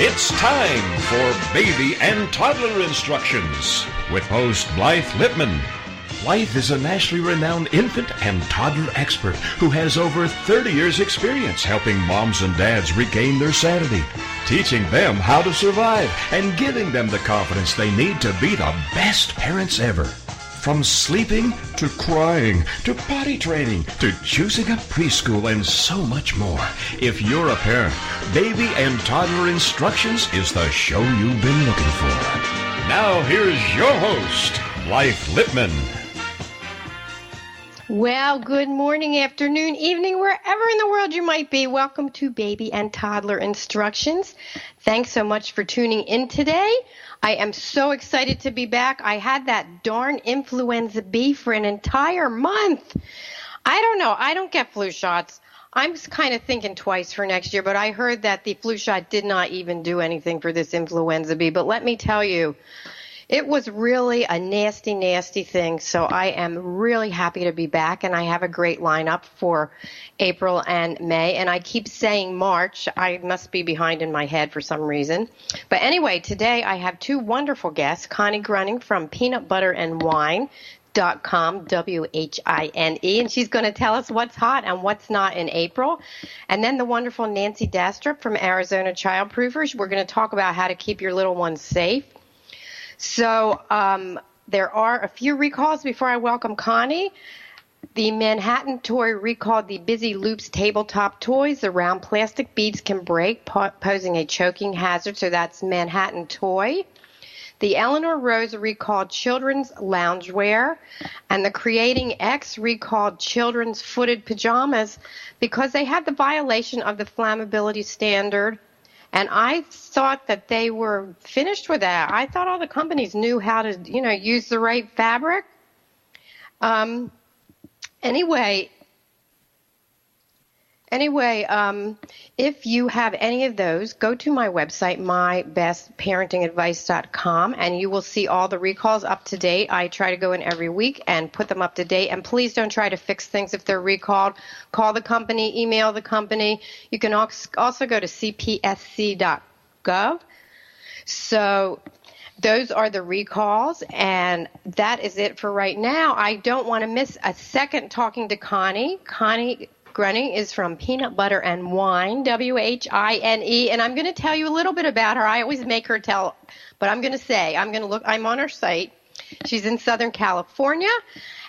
It's time for Baby and Toddler Instructions with host Blythe Lipman. Blythe is a nationally renowned infant and toddler expert who has over 30 years' experience helping moms and dads regain their sanity, teaching them how to survive, and giving them the confidence they need to be the best parents ever. From sleeping to crying to potty training to choosing a preschool and so much more. If you're a parent, Baby and Toddler Instructions is the show you've been looking for. Now here's your host, Blythe Lipman. Well, good morning, afternoon, evening, wherever in the world you might be. Welcome to Baby and Toddler Instructions. Thanks so much for tuning in today. I am so excited to be back. I had that darn influenza B for an entire month. I don't know. I don't get flu shots. I'm kind of thinking twice for next year, but I heard that the flu shot did not even do anything for this influenza B. But let me tell you, it was really a nasty, nasty thing, so I am really happy to be back, and I have a great lineup for April and May, and I keep saying March. I must be behind in my head for some reason. But anyway, today I have two wonderful guests, Connie Gruning from peanutbutterandwine.com, W-H-I-N-E, and she's going to tell us what's hot and what's not in April. And then the wonderful Nancy Dastrup from Arizona Childproofers. We're going to talk about how to keep your little ones safe. So there are a few recalls before I welcome Connie. The Manhattan toy recalled the Busy Loops tabletop toys. The round plastic beads can break, posing a choking hazard, so that's Manhattan toy. The Eleanor Rose recalled children's loungewear, and the Creating X recalled children's footed pajamas because they had the violation of the flammability standard. And I thought that they were finished with that. I thought all the companies knew how to, use the right fabric. Anyway, if you have any of those, go to my website, mybestparentingadvice.com, and you will see all the recalls up to date. I try to go in every week and put them up to date. And please don't try to fix things if they're recalled. Call the company, email the company. You can also go to cpsc.gov. So those are the recalls, and that is it for right now. I don't want to miss a second talking to Connie. Connie Gruning is from Peanut Butter and Wine, W-H-I-N-E, and I'm going to tell you a little bit about her. I always make her tell, but I'm going to look. I'm on her site. She's in Southern California,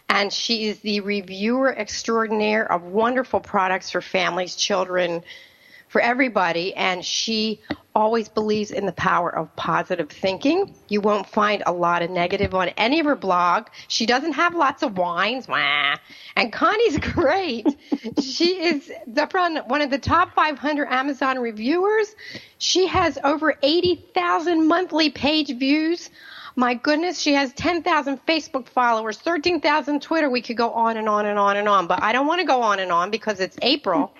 and she is the reviewer extraordinaire of wonderful products for families, children, for everybody, and she always believes in the power of positive thinking. You won't find a lot of negative on any of her blog. She doesn't have lots of wines. And Connie's great. She is one of the top 500 Amazon reviewers. She has over 80,000 monthly page views. My goodness, she has 10,000 Facebook followers, 13,000 Twitter. We could go on and on and on and on, but I don't want to go on and on because it's April.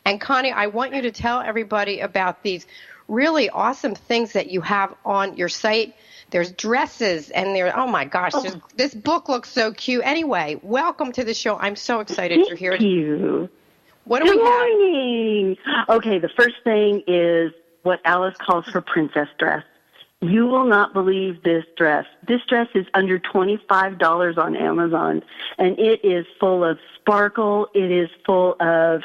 And Connie, I want you to tell everybody about these really awesome things that you have on your site. There's dresses, and oh my gosh, this book looks so cute. Anyway, welcome to the show. I'm so excited you're here. Thank you. What do we have? Good morning. Okay, the first thing is what Alice calls her princess dress. You will not believe this dress. This dress is under $25 on Amazon, and it is full of sparkle. It is full of,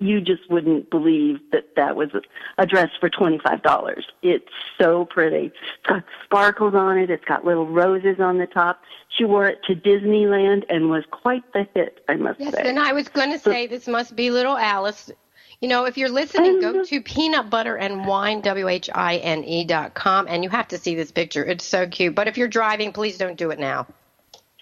you just wouldn't believe that was a dress for $25. It's so pretty. It's got sparkles on it. It's got little roses on the top. She wore it to Disneyland and was quite the hit, I must say. Yes, and I was going to say this must be little Alice. If you're listening, go to peanutbutterandwine, WHINE.com, and you have to see this picture. It's so cute. But if you're driving, please don't do it now.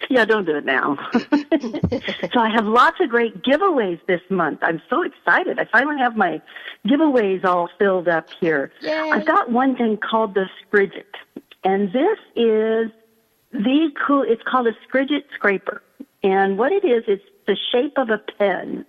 Yeah, don't do it now. So I have lots of great giveaways this month. I'm so excited. I finally have my giveaways all filled up here. Yay. I've got one thing called the Scridget, and this is it's called a Scridget scraper. And what it is, it's the shape of a pen,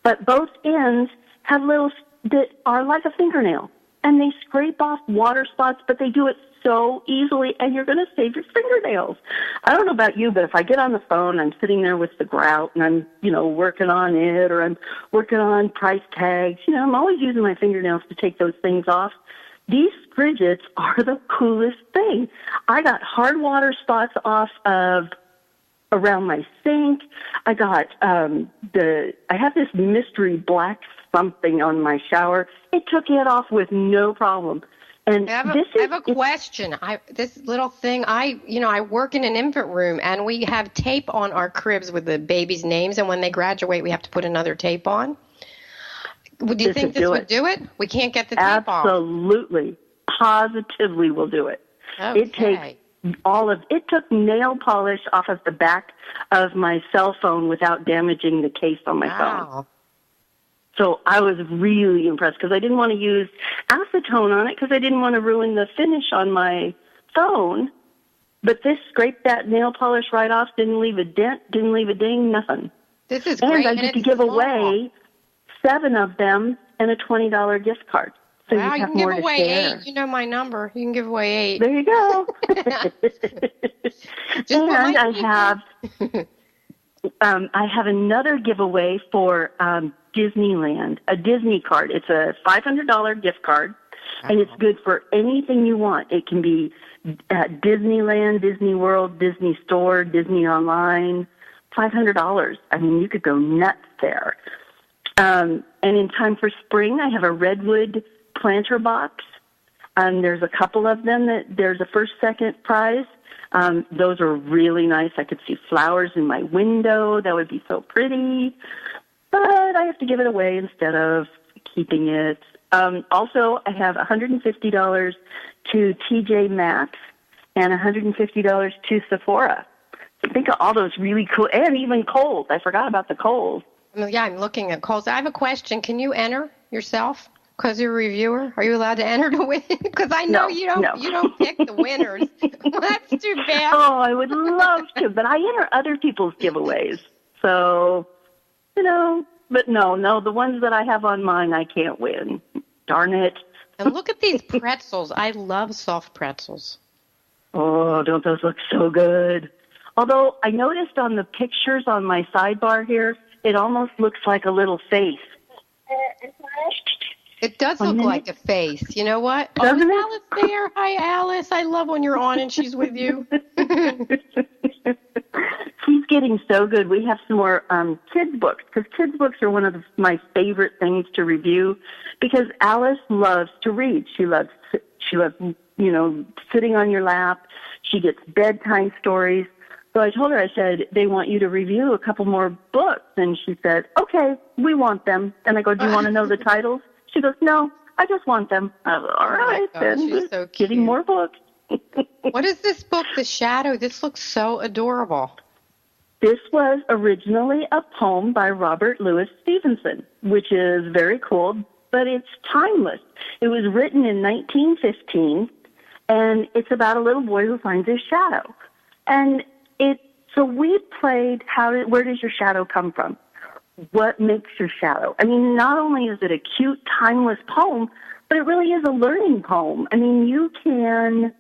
but both ends have little that are like a fingernail, and they scrape off water spots, but they do it so easily, and you're going to save your fingernails. I don't know about you, but if I get on the phone, I'm sitting there with the grout, and I'm, working on it, or I'm working on price tags, I'm always using my fingernails to take those things off. these Frigets are the coolest thing. I got hard water spots off of around my sink. I got I have this mystery black something on my shower. It took it off with no problem. And I have a question. This little thing, I work in an infant room, and we have tape on our cribs with the babies' names, and when they graduate, we have to put another tape on. Do you think this would do it? We can't get the tape off. Absolutely. Positively will do it. Okay. It took nail polish off of the back of my cell phone without damaging the case on my phone. So I was really impressed because I didn't want to use acetone on it because I didn't want to ruin the finish on my phone. But this scraped that nail polish right off, didn't leave a dent, didn't leave a ding, nothing. This is great. And I get to give away 7 of them and a $20 gift card. So wow, you can give away 8. You know my number. You can give away 8. There you go. And I have another giveaway for Disneyland, a Disney card. It's a $500 gift card, and it's good for anything you want. It can be at Disneyland, Disney World, Disney Store, Disney Online. $500. I mean, you could go nuts there. And in time for spring, I have a redwood planter box. There's a couple of them there's a first, second prize. Those are really nice. I could see flowers in my window. That would be so pretty. But I have to give it away instead of keeping it. Also, I have $150 to TJ Maxx and $150 to Sephora. So think of all those really cool, and even Kohl's. I forgot about the Kohl's. Yeah, I'm looking at Kohl's. I have a question. Can you enter yourself? Because you're a reviewer, are you allowed to enter to win? Because I know you don't pick the winners. That's too bad. Oh, I would love to, but I enter other people's giveaways. So, but no, the ones that I have on mine, I can't win. Darn it. And look at these pretzels. I love soft pretzels. Oh, don't those look so good? Although I noticed on the pictures on my sidebar here, it almost looks like a little face. It does look like a face. You know what? Doesn't is it? Alice there? Hi, Alice. I love when you're on and she's with you. She's getting so good. We have some more kids' books, because kids' books are one of my favorite things to review, because Alice loves to read. She loves sitting on your lap. She gets bedtime stories. So I told her, I said, they want you to review a couple more books. And she said, okay, we want them. And I go, do you want to know the titles? She goes, no, I just want them. I go, all right, then. She's so cute. Getting more books. What is this book, The Shadow? This looks so adorable. This was originally a poem by Robert Louis Stevenson, which is very cool, but it's timeless. It was written in 1915, and it's about a little boy who finds his shadow. And so we played where does your shadow come from? What makes your shadow? I mean, not only is it a cute, timeless poem, but it really is a learning poem. I mean, you can,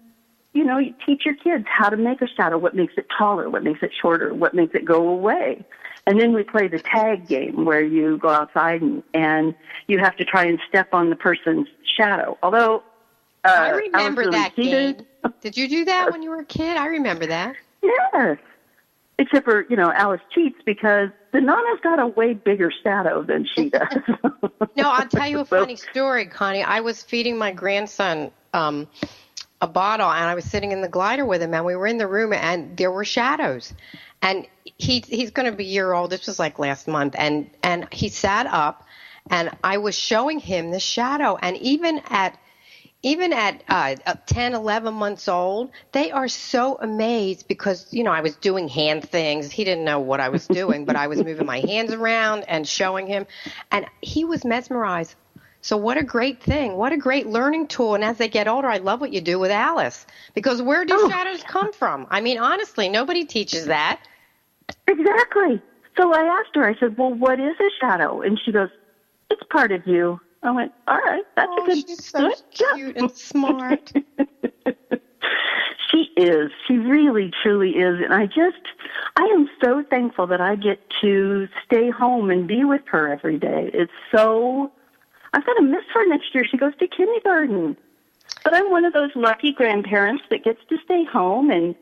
you teach your kids how to make a shadow, what makes it taller, what makes it shorter, what makes it go away. And then we play the tag game where you go outside and you have to try and step on the person's shadow. Although, I remember that game. Did you do that when you were a kid? I remember that. Yes. Except for, Alice cheats because the Nana's got a way bigger shadow than she does. No, I'll tell you a funny story, Connie. I was feeding my grandson a bottle, and I was sitting in the glider with him, and we were in the room, and there were shadows. And he's going to be a year old. This was like last month. And he sat up, and I was showing him the shadow. And even at 10, 11 months old, they are so amazed because, I was doing hand things. He didn't know what I was doing, but I was moving my hands around and showing him. And he was mesmerized. So what a great thing. What a great learning tool. And as they get older, I love what you do with Alice. Because where do shadows come from? I mean, honestly, nobody teaches that. Exactly. So I asked her, I said, well, what is a shadow? And she goes, it's part of you. I went, all right, that's a good. She's so cute and smart. She is. She really, truly is. And I am so thankful that I get to stay home and be with her every day. I'm going to miss her next year. She goes to kindergarten. But I'm one of those lucky grandparents that gets to stay home and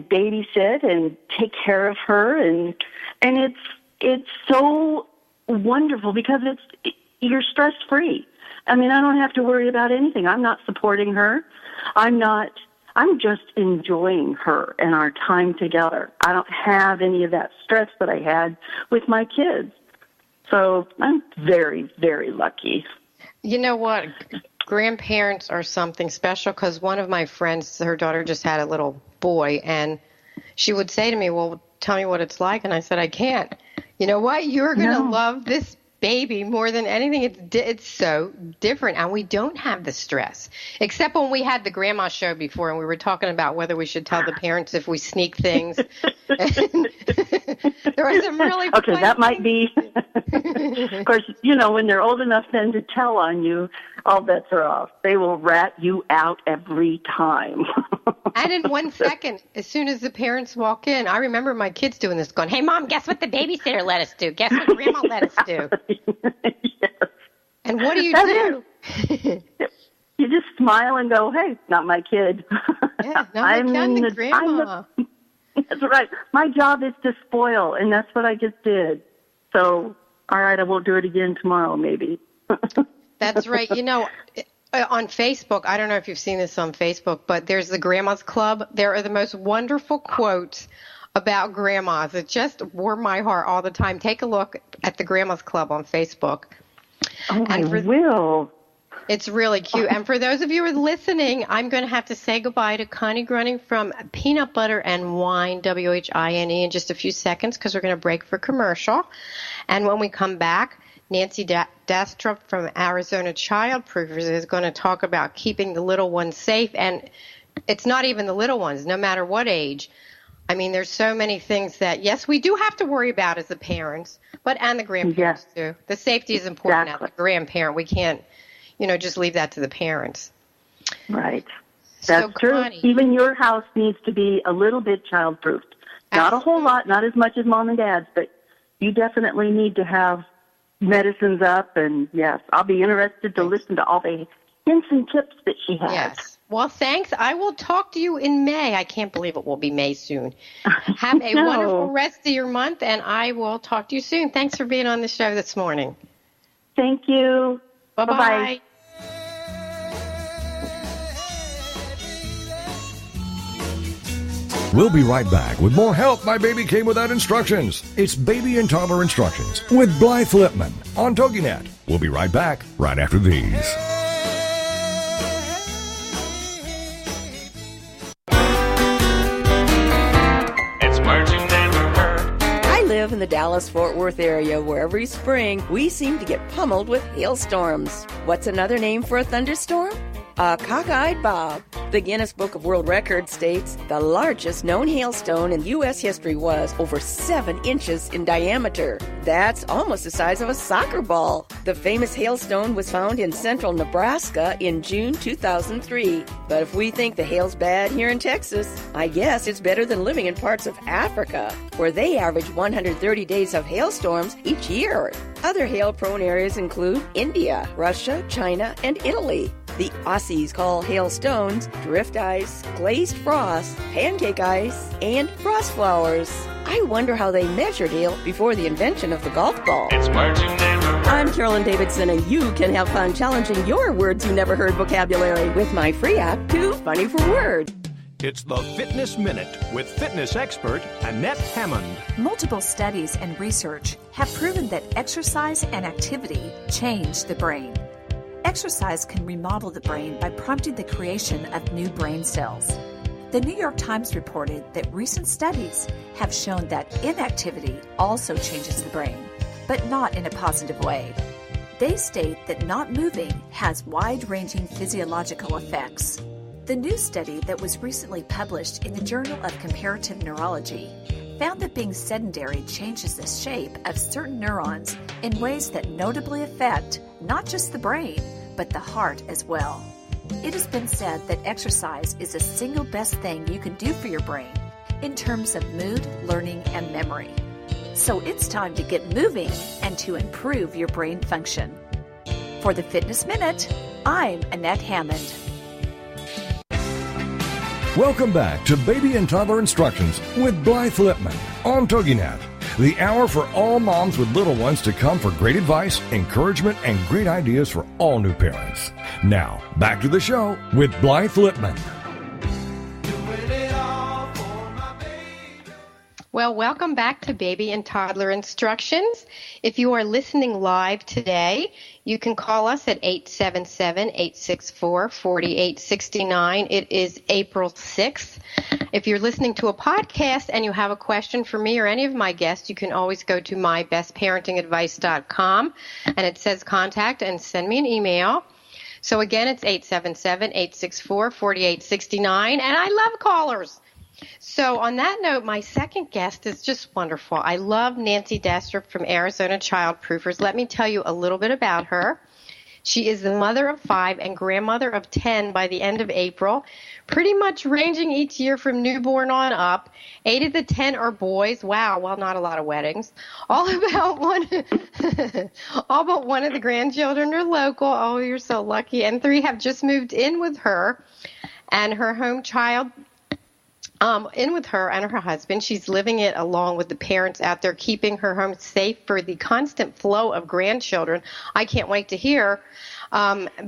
babysit and take care of her, and it's so wonderful because you're stress free. I mean, I don't have to worry about anything. I'm not supporting her. I'm just enjoying her and our time together. I don't have any of that stress that I had with my kids. So I'm very, very lucky. You know what? Grandparents are something special, because one of my friends, her daughter just had a little boy, and she would say to me, well, tell me what it's like. And I said, I can't. You know what? You're going to love this baby more than anything. It's so different, and we don't have the stress, except when we had the grandma show before, and we were talking about whether we should tell the parents if we sneak things. There was some really okay, that might be. Of course, when they're old enough then to tell on you, all bets are off. They will rat you out every time. And in 1 second, as soon as the parents walk in, I remember my kids doing this, going, hey, Mom, guess what the babysitter let us do? Guess what Grandma let us do? Yes. And what do you do? You just smile and go, hey, not my kid. Yeah, not my kid, the grandma. That's right. My job is to spoil, and that's what I just did. So, all right, I won't do it again tomorrow, maybe. That's right. On Facebook, I don't know if you've seen this on Facebook, but there's the Grandma's Club. There are the most wonderful quotes about grandmas. It just warmed my heart all the time. Take a look at the Grandma's Club on Facebook. Oh, I will. It's really cute. And for those of you who are listening, I'm going to have to say goodbye to Connie Gruning from Peanut Butter and Wine, WHINE, in just a few seconds, because we're going to break for commercial. And when we come back, Nancy Dastrup from Arizona Childproofers is going to talk about keeping the little ones safe. And it's not even the little ones, no matter what age. I mean, there's so many things that, yes, we do have to worry about as the parents, and the grandparents too. The safety is important as a grandparent. We can't, just leave that to the parents. Right. That's true. Connie, even your house needs to be a little bit child-proofed. Not a whole lot, not as much as Mom and Dad's, but you definitely need to have medicines up. And, yes, I'll be interested to listen to all the hints and tips that she has. Yes. Well, thanks. I will talk to you in May. I can't believe it will be May soon. Have a wonderful rest of your month, and I will talk to you soon. Thanks for being on the show this morning. Thank you. Bye-bye. Bye-bye. We'll be right back with more Help My Baby Came Without Instructions. It's Baby and Toddler Instructions with Blythe Lipman on TogiNet. We'll be right back right after these. I live in the Dallas-Fort Worth area where every spring we seem to get pummeled with hailstorms. What's another name for a thunderstorm? A cockeyed bob. The Guinness Book of World Records states the largest known hailstone in U.S. history was over 7 inches in diameter. That's almost the size of a soccer ball. The famous hailstone was found in central Nebraska in June 2003. But if we think the hail's bad here in Texas, I guess it's better than living in parts of Africa, where they average 130 days of hailstorms each year. Other hail-prone areas include India, Russia, China, and Italy. The Aussies call hailstones drift ice, glazed frost, pancake ice, and frost flowers. I wonder how they measured hail before the invention of the golf ball. I'm Carolyn Davidson, and you can have fun challenging your words you never heard vocabulary with my free app, Too Funny for Word. It's the Fitness Minute with fitness expert Annette Hammond. Multiple studies and research have proven that exercise and activity change the brain. Exercise can remodel the brain by prompting the creation of new brain cells. The New York Times reported that recent studies have shown that inactivity also changes the brain, but not in a positive way. They state that not moving has wide-ranging physiological effects. The new study that was recently published in the Journal of Comparative Neurology found that being sedentary changes the shape of certain neurons in ways that notably affect not just the brain, but the heart as well. It has been said that exercise is the single best thing you can do for your brain in terms of mood, learning, and memory. So it's time to get moving and to improve your brain function. For the Fitness Minute, I'm Annette Hammond. Welcome back to Baby and Toddler Instructions with Blythe Lipman on TogiNet, the hour for all moms with little ones to come for great advice, encouragement, and great ideas for all new parents. Now, back to the show with Blythe Lipman. Well, welcome back to Baby and Toddler Instructions. If you are listening live today, you can call us at 877-864-4869. It is April 6th. If you're listening to a podcast and you have a question for me or any of my guests, you can always go to mybestparentingadvice.com, and it says contact, and send me an email. So again, it's 877-864-4869, and I love callers. So on that note, my second guest is just wonderful. I love Nancy Dastrup from Arizona Childproofers. Let me tell you a little bit about her. She is the mother of 5 and grandmother of 10 by the end of April, pretty much ranging each year from newborn on up. 8 of the 10 are boys. Wow, well, not a lot of weddings. All but one of the grandchildren are local. Oh, you're so lucky. And 3 have just moved in with her and her home child. In with her and her husband. She's living it along with the parents out there, keeping her home safe for the constant flow of grandchildren. I can't wait to hear.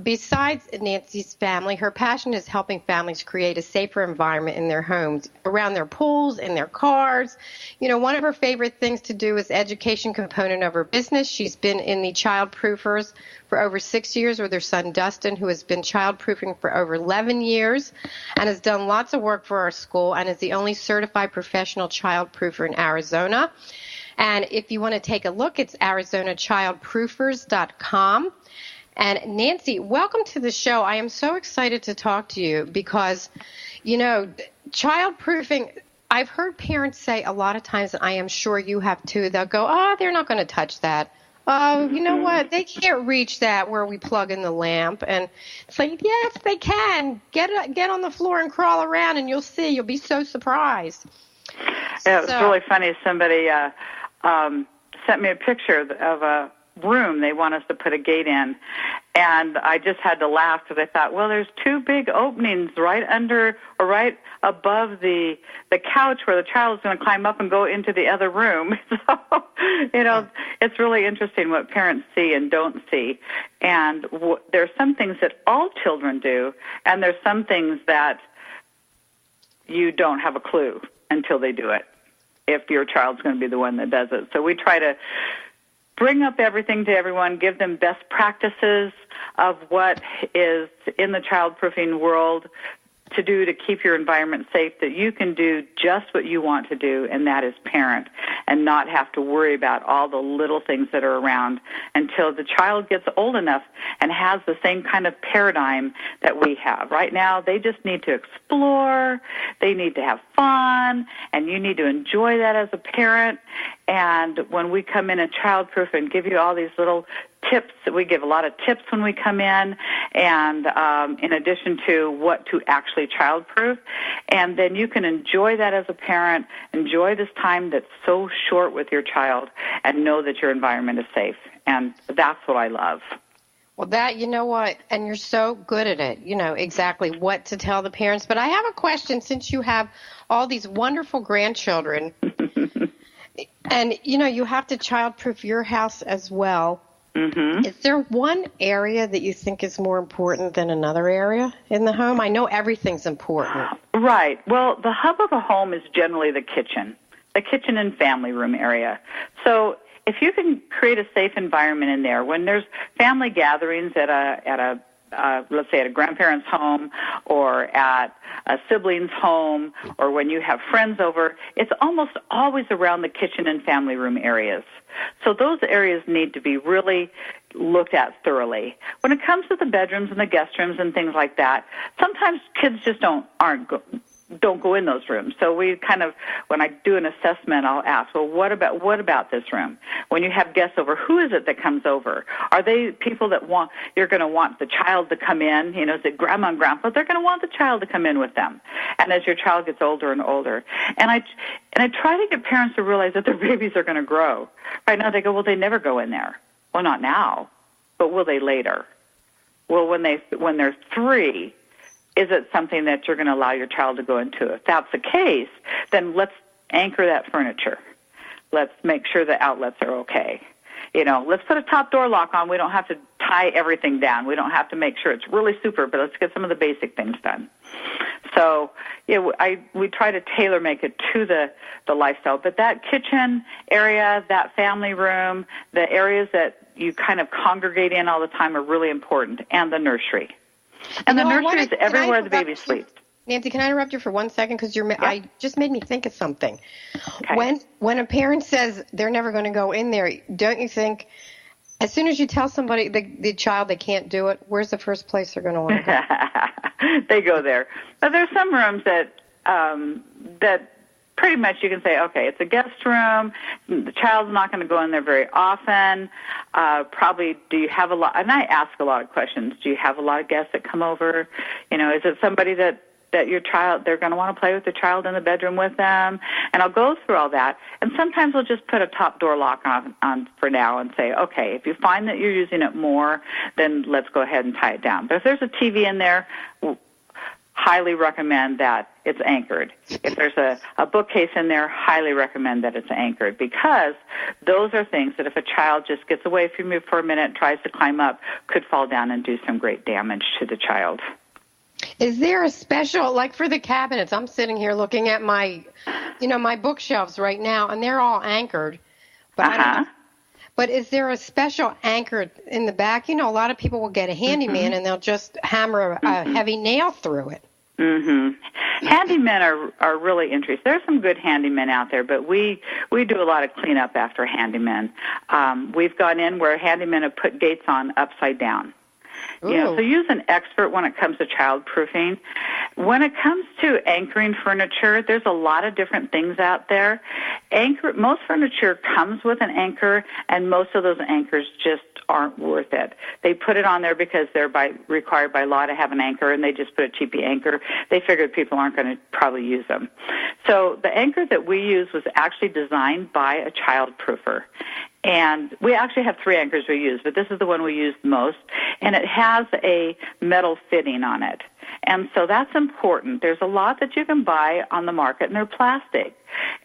Besides Nancy's family, her passion is helping families create a safer environment in their homes, around their pools, in their cars. You know, one of her favorite things to do is education component of her business. She's been in the Childproofers for over 6 years with her son Dustin, who has been childproofing for over 11 years and has done lots of work for our school and is the only certified professional childproofer in Arizona. And if you want to take a look, it's ArizonaChildproofers.com. And Nancy, welcome to the show. I am so excited to talk to you because, you know, childproofing, I've heard parents say a lot of times, and I am sure you have too, they'll go, oh, they're not going to touch that. Oh, you know what? They can't reach that where we plug in the lamp. And it's like, yes, they can. Get on the floor and crawl around, and you'll see. You'll be so surprised. Yeah, it was really funny. Somebody sent me a picture of a room they want us to put a gate in, and I just had to laugh because I thought, well, there's 2 big openings right under or right above the couch where the child is going to climb up and go into the other room. So, you know, it's really interesting what parents see and don't see. And there's some things that all children do, and there's some things that you don't have a clue until they do it, if your child's going to be the one that does it. So we try to bring up everything to everyone, give them best practices of what is in the childproofing world to do to keep your environment safe, that you can do just what you want to do, and that is parent, and not have to worry about all the little things that are around until the child gets old enough and has the same kind of paradigm that we have. Right now, they just need to explore, they need to have fun, and you need to enjoy that as a parent. And when we come in and childproof and give you all these little tips, we give a lot of tips when we come in, and in addition to what to actually childproof. And then you can enjoy that as a parent, enjoy this time that's so short with your child, and know that your environment is safe. And that's what I love. Well, that, you know what, and you're so good at it, you know exactly what to tell the parents. But I have a question, since you have all these wonderful grandchildren, and, you know, you have to childproof your house as well. Mm-hmm. Is there one area that you think is more important than another area in the home? I know everything's important. Right. Well, the hub of a home is generally the kitchen and family room area. So if you can create a safe environment in there, when there's family gatherings at a let's say at a grandparent's home or at a sibling's home, or when you have friends over, it's almost always around the kitchen and family room areas. So those areas need to be really looked at thoroughly. When it comes to the bedrooms and the guest rooms and things like that, sometimes kids just don't go in those rooms. So we kind of, when I do an assessment, I'll ask, well, what about this room? When you have guests over, who is it that comes over? Are they people that you're going to want the child to come in? You know, is it grandma and grandpa? They're going to want the child to come in with them. And as your child gets older and older, and I try to get parents to realize that their babies are going to grow. Right now they go, well, they never go in there. Well, not now, but will they later? Well, when they're 3, is it something that you're going to allow your child to go into? If that's the case, then let's anchor that furniture. Let's make sure the outlets are okay. Let's put a top door lock on. We don't have to tie everything down. We don't have to make sure it's really super, but let's get some of the basic things done. So, we try to tailor make it to the lifestyle. But that kitchen area, that family room, the areas that you kind of congregate in all the time are really important, and the nursery. And the nursery is everywhere the baby sleeps. Nancy, can I interrupt you for 1 second? Because I just made me think of something. Okay. When a parent says they're never going to go in there, don't you think, as soon as you tell somebody, the child, they can't do it, where's the first place they're going to want to go? They go there. But there's some rooms that pretty much you can say, okay, it's a guest room. The child's not going to go in there very often. Probably, do you have a lot? And I ask a lot of questions. Do you have a lot of guests that come over? Is it somebody that your child, they're going to want to play with the child in the bedroom with them? And I'll go through all that. And sometimes we'll just put a top door lock on for now and say, okay, if you find that you're using it more, then let's go ahead and tie it down. But if there's a TV in there, highly recommend that it's anchored. If there's a bookcase in there, highly recommend that it's anchored, because those are things that if a child just gets away from you for a minute, tries to climb up, could fall down and do some great damage to the child. Is there a special, like for the cabinets, I'm sitting here looking at my bookshelves right now, and they're all anchored. But I don't know. But is there a special anchor in the back? A lot of people will get a handyman and they'll just hammer a heavy nail through it. Mm-hmm. Handymen are really interesting. There's some good handymen out there, but we do a lot of cleanup after handymen. We've gone in where handymen have put gates on upside down. So use an expert when it comes to childproofing. When it comes to anchoring furniture, there's a lot of different things out there. Most furniture comes with an anchor, and most of those anchors just aren't worth it. They put it on there because they're required by law to have an anchor, and they just put a cheapy anchor. They figured people aren't going to probably use them. So the anchor that we use was actually designed by a childproofer. And we actually have 3 anchors we use, but this is the one we use the most. And it has a metal fitting on it. And so that's important. There's a lot that you can buy on the market, and they're plastic.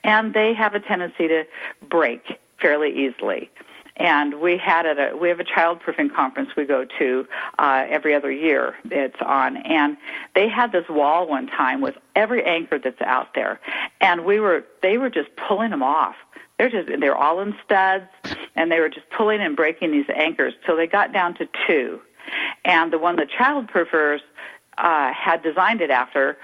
And they have a tendency to break fairly easily. And we have a childproofing conference we go to every other year. It's on, and they had this wall one time with every anchor that's out there, and they were just pulling them off. They're all in studs, and they were just pulling and breaking these anchors till they got down to 2. And the one the childproofers had designed it after,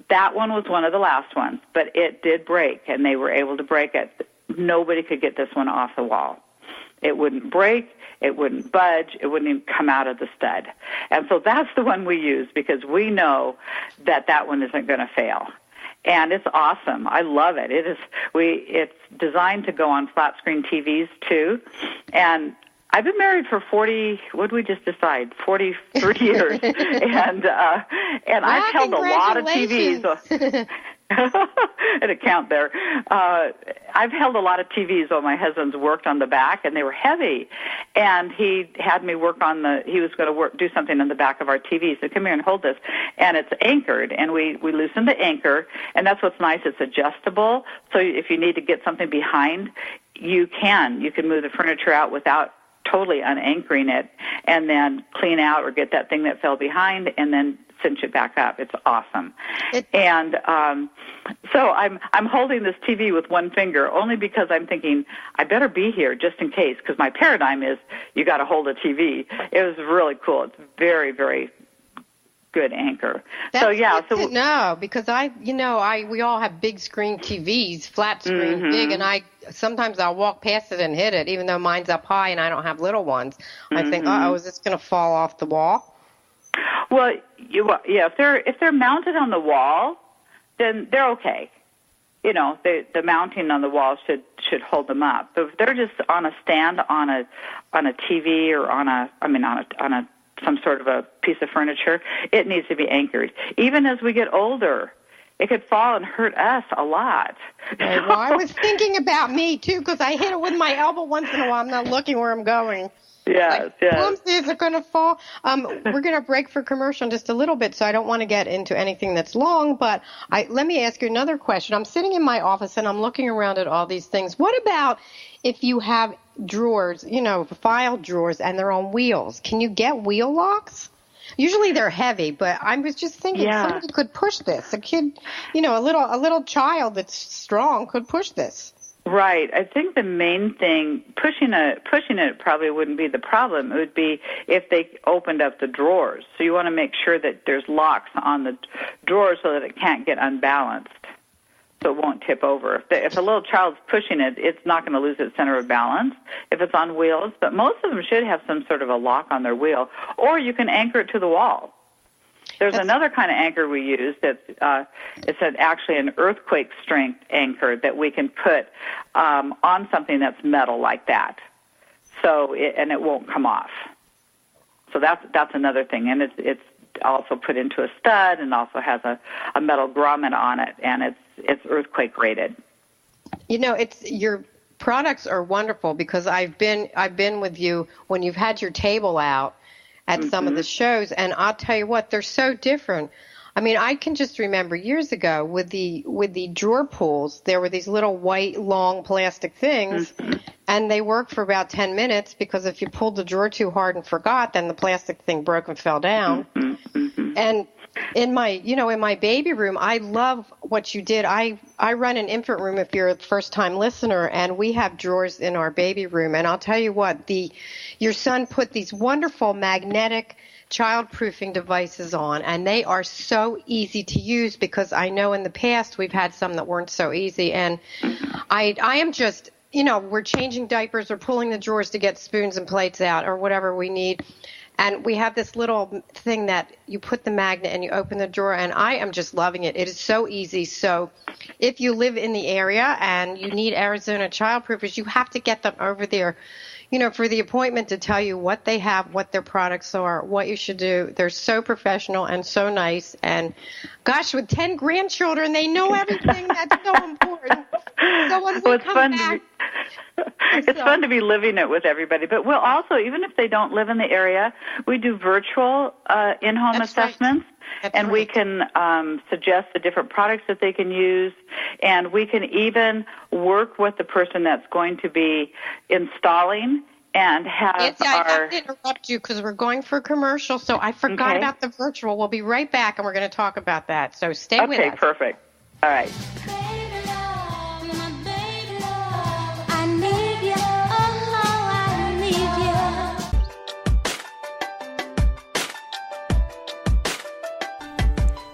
that one was one of the last ones, but it did break, and they were able to break it. Nobody could get this one off the wall. It wouldn't break, it wouldn't budge, it wouldn't even come out of the stud. And so that's the one we use, because we know that one isn't going to fail. And it's awesome. I love it. It's designed to go on flat screen TVs too. And I've been married for 43 years. and I've held a lot of TVs. An account there. I've held a lot of TVs while my husband's worked on the back, and they were heavy. And he had me work on he was going to do something on the back of our TV. So come here and hold this. And it's anchored, and we loosen the anchor, and that's what's nice. It's adjustable. So if you need to get something behind, you can move the furniture out without totally unanchoring it, and then clean out or get that thing that fell behind, and then cinch it back up. It's awesome. So I'm holding this TV with one finger only because I'm thinking I better be here just in case, because my paradigm is you got to hold a TV. It was really cool. It's very, very good anchor. No, because we all have big screen TVs, flat screen, big, and sometimes I'll walk past it and hit it, even though mine's up high and I don't have little ones. I think, is this going to fall off the wall? Well, if they're mounted on the wall, then they're okay. The mounting on the wall should hold them up. But if they're just on a stand on a TV or on some sort of a piece of furniture, it needs to be anchored. Even as we get older, it could fall and hurt us a lot. Right, well, I was thinking about me too, because I hit it with my elbow once in a while. I'm not looking where I'm going. Yes, yes. Plumsies are going to fall. We're going to break for commercial in just a little bit, so I don't want to get into anything that's long, but let me ask you another question. I'm sitting in my office, and I'm looking around at all these things. What about if you have drawers, file drawers, and they're on wheels? Can you get wheel locks? Usually they're heavy, but I was just thinking somebody could push this. A kid, a little child that's strong could push this. Right. I think the main thing, pushing it probably wouldn't be the problem. It would be if they opened up the drawers. So you want to make sure that there's locks on the drawers so that it can't get unbalanced, so it won't tip over. If a little child's pushing it, it's not going to lose its center of balance if it's on wheels. But most of them should have some sort of a lock on their wheel, or you can anchor it to the wall. There's another kind of anchor we use that's it's actually an earthquake strength anchor that we can put on something that's metal like that, and it won't come off. So that's another thing, and it's also put into a stud and also has a metal grommet on it, and it's earthquake rated. Your products are wonderful because I've been with you when you've had your table out at some of the shows, and I'll tell you what, they're so different. I mean, I can just remember years ago with the drawer pulls, there were these little white, long plastic things, and they worked for about 10 minutes because if you pulled the drawer too hard and forgot, then the plastic thing broke and fell down. And in my baby room, I love what you did. I run an infant room if you're a first-time listener, and we have drawers in our baby room. And I'll tell you what, your son put these wonderful magnetic childproofing devices on, and they are so easy to use because I know in the past we've had some that weren't so easy. And I am just, we're changing diapers or pulling the drawers to get spoons and plates out or whatever we need. And we have this little thing that you put the magnet and you open the drawer, and I am just loving it. It is so easy. So if you live in the area and you need Arizona Childproofers, you have to get them over there, for the appointment to tell you what they have, what their products are, what you should do. They're so professional and so nice. And, gosh, with 10 grandchildren, they know everything. That's so important. So when we come back... It's fun to be living it with everybody. But we'll also, even if they don't live in the area, we do virtual in-home assessments. Right. And we can suggest the different products that they can use. And we can even work with the person that's going to be installing and have I have to interrupt you because we're going for a commercial. So I forgot about the virtual. We'll be right back, and we're going to talk about that. So stay with us. Okay, perfect. All right.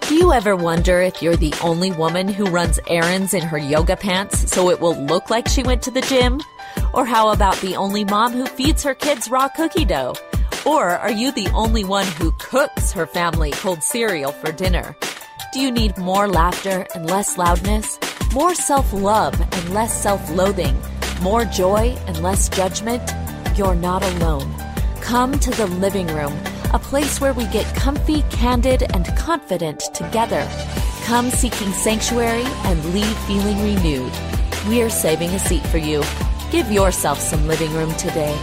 Do you ever wonder if you're the only woman who runs errands in her yoga pants so it will look like she went to the gym? Or how about the only mom who feeds her kids raw cookie dough? Or are you the only one who cooks her family cold cereal for dinner? Do you need more laughter and less loudness? More self-love and less self-loathing? More joy and less judgment? You're not alone. Come to the living room, a place where we get comfy, candid, and confident together. Come seeking sanctuary and leave feeling renewed. We're saving a seat for you. Give yourself some living room today.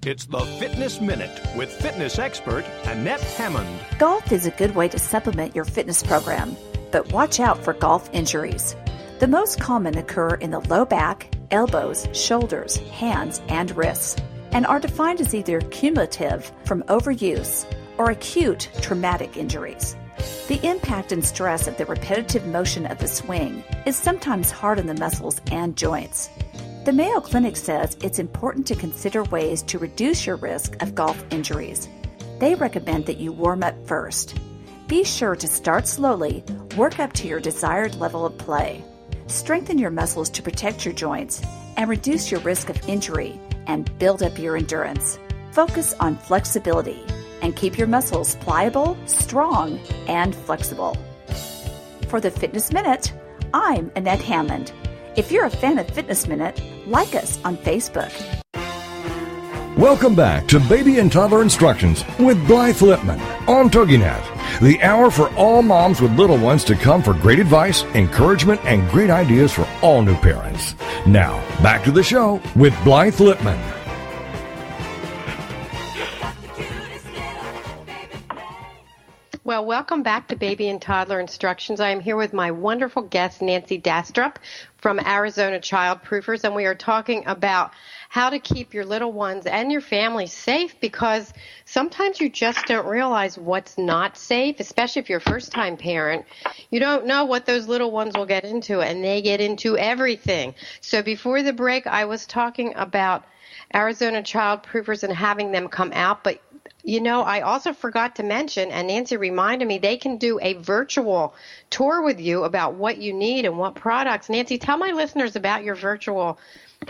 It's the Fitness Minute with fitness expert Annette Hammond. Golf is a good way to supplement your fitness program, but watch out for golf injuries. The most common occur in the low back, elbows, shoulders, hands, and wrists, and are defined as either cumulative from overuse or acute traumatic injuries. The impact and stress of the repetitive motion of the swing is sometimes hard on the muscles and joints. The Mayo Clinic says it's important to consider ways to reduce your risk of golf injuries. They recommend that you warm up first. Be sure to start slowly, work up to your desired level of play. Strengthen your muscles to protect your joints and reduce your risk of injury and build up your endurance. Focus on flexibility and keep your muscles pliable, strong, and flexible. For the Fitness Minute, I'm Annette Hammond. If you're a fan of Fitness Minute, like us on Facebook. Welcome back to Baby and Toddler Instructions with Blythe Lipman on TogiNet, the hour for all moms with little ones to come for great advice, encouragement, and great ideas for all new parents. Now, back to the show with Blythe Lipman. Well, welcome back to Baby and Toddler Instructions. I am here with my wonderful guest, Nancy Dastrup from Arizona Childproofers, and we are talking about how to keep your little ones and your family safe, because sometimes you just don't realize what's not safe, especially if you're a first-time parent. You don't know what those little ones will get into, and they get into everything. So before the break, I was talking about Arizona Childproofers and having them come out, but you know, I also forgot to mention, and Nancy reminded me, they can do a virtual tour with you about what you need and what products. Nancy, tell my listeners about your virtual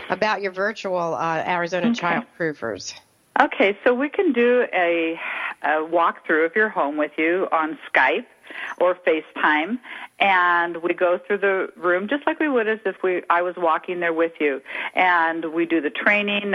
Arizona Childproofers. Okay, so we can do a walkthrough of your home with you on Skype or FaceTime, and we go through the room just like we would as if I was walking there with you. And we do the training.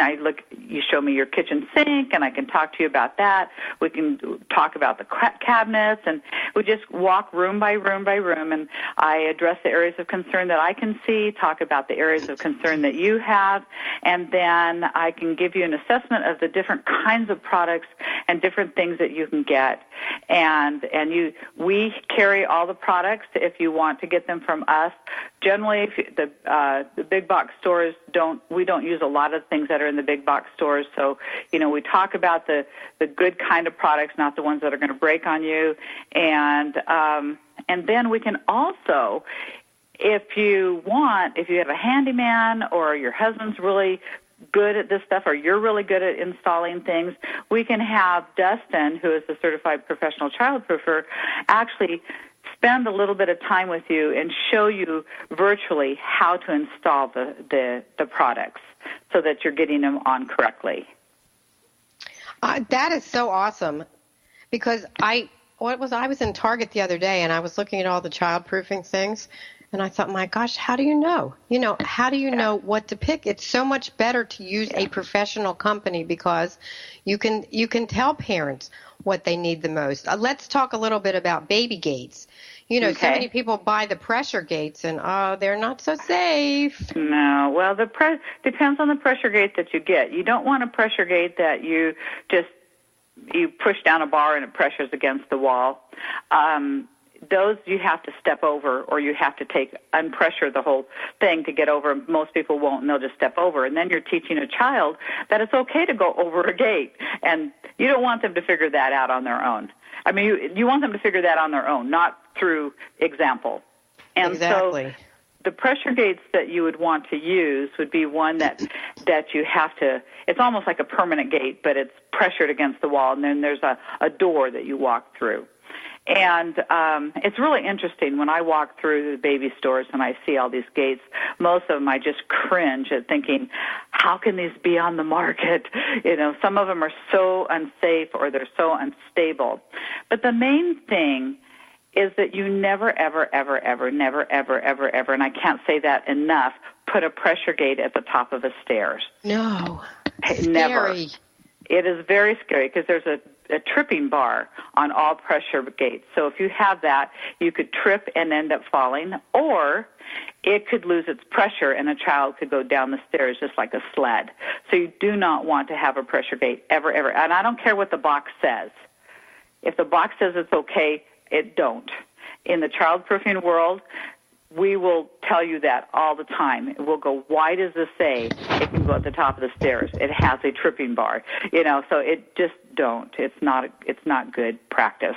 You show me your kitchen sink, and I can talk to you about that. We can talk about the cabinets, and we just walk room by room by room, and I address the areas of concern that I can see, talk about the areas of concern that you have, and then I can give you an assessment of the different kinds of products and different things that you can get. And we carry all the products if you want to get them from us. Generally, the big box stores don't use a lot of things that are in the big box stores. So, we talk about the good kind of products, not the ones that are going to break on you. And then we can also, if you have a handyman or your husband's really good at this stuff or you're really good at installing things, we can have Dustin, who is a certified professional childproofer, actually spend a little bit of time with you and show you virtually how to install the products so that you're getting them on correctly. That is so awesome, because I was in Target the other day and I was looking at all the childproofing things, and I thought, my gosh, how do you know? How do you know what to pick? It's so much better to use a professional company, because you can tell parents what they need the most. Let's talk a little bit about baby gates. So many people buy the pressure gates, and they're not so safe. No, well, depends on the pressure gate that you get. You don't want a pressure gate that you push down a bar and it pressures against the wall. Those you have to step over, or you have to unpressure the whole thing to get over. Most people won't, and they'll just step over. And then you're teaching a child that it's okay to go over a gate, and you don't want them to figure that out on their own. I mean, you want them to figure that on their own, not through example. And exactly. So the pressure gates that you would want to use would be one that you have to, it's almost like a permanent gate, but it's pressured against the wall, and then there's a door that you walk through. And it's really interesting when I walk through the baby stores and I see all these gates. Most of them I just cringe at thinking, how can these be on the market? Some of them are so unsafe or they're so unstable. But the main thing is that you never, ever, ever, ever, never, ever, ever, ever, and I can't say that enough, put a pressure gate at the top of the stairs. No. Never. Scary. It is very scary, because there's a tripping bar on all pressure gates. So if you have that, you could trip and end up falling, or it could lose its pressure and a child could go down the stairs just like a sled. So you do not want to have a pressure gate ever, ever. And I don't care what the box says. If the box says it's okay, it don't. In the childproofing world, we will tell you that all the time. We'll go, why does this say it can go at the top of the stairs? It has a tripping bar. So it just don't. It's not good practice.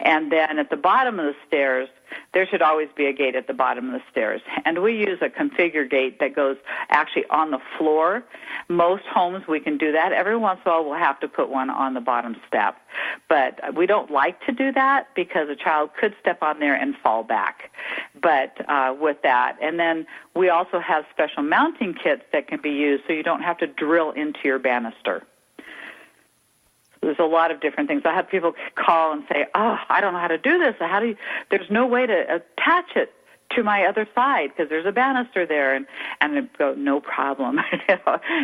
And then at the bottom of the stairs, there should always be a gate at the bottom of the stairs. And we use a configure gate that goes actually on the floor. Most homes we can do that. Every once in a while we'll have to put one on the bottom step. But we don't like to do that because a child could step on there and fall back. But with that. And then we also have special mounting kits that can be used so you don't have to drill into your banister. There's a lot of different things. I have people call and say, I don't know how to do this. There's no way to attach it to my other side because there's a banister there, and I go, no problem.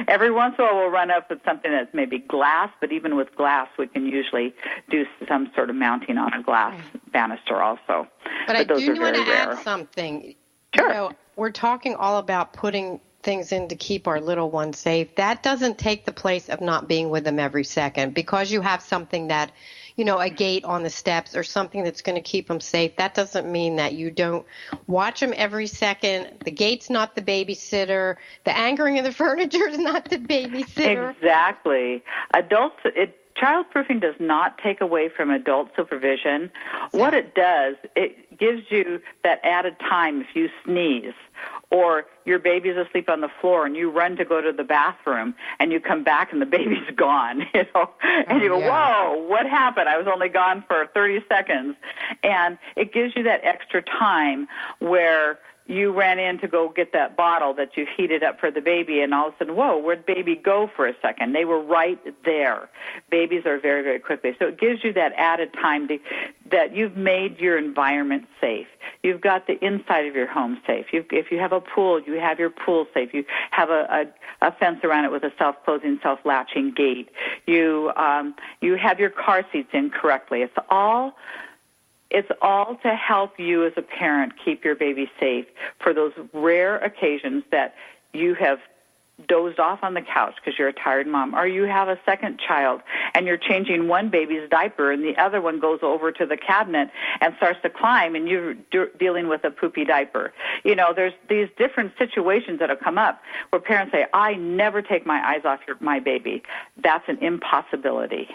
Every once in a while we'll run up with something that's maybe glass, but even with glass we can usually do some sort of mounting on a glass banister also. But I do want to add something. Sure. You know, we're talking all about putting things in to keep our little ones safe. That doesn't take the place of not being with them every second. Because you have something that, you know, a gate on the steps or something that's going to keep them safe, that doesn't mean that you don't watch them every second. The gate's not the babysitter. The anchoring of the furniture is not the babysitter. Exactly. Childproofing does not take away from adult supervision. What it does, it gives you that added time if you sneeze or your baby's asleep on the floor and you run to go to the bathroom and you come back and the baby's gone, you know, and you go, whoa, what happened? I was only gone for 30 seconds. And it gives you that extra time where you ran in to go get that bottle that you heated up for the baby, and all of a sudden, whoa, where'd baby go for a second? They were right there. Babies are very, very quickly. So it gives you that added time that you've made your environment safe. You've got the inside of your home safe. If you have a pool, you have your pool safe. You have a fence around it with a self-closing, self-latching gate. You have your car seats in correctly. It's all to help you as a parent keep your baby safe for those rare occasions that you have dozed off on the couch because you're a tired mom, or you have a second child and you're changing one baby's diaper and the other one goes over to the cabinet and starts to climb and you're dealing with a poopy diaper. You know, there's these different situations that have come up where parents say, I never take my eyes off my baby. That's an impossibility.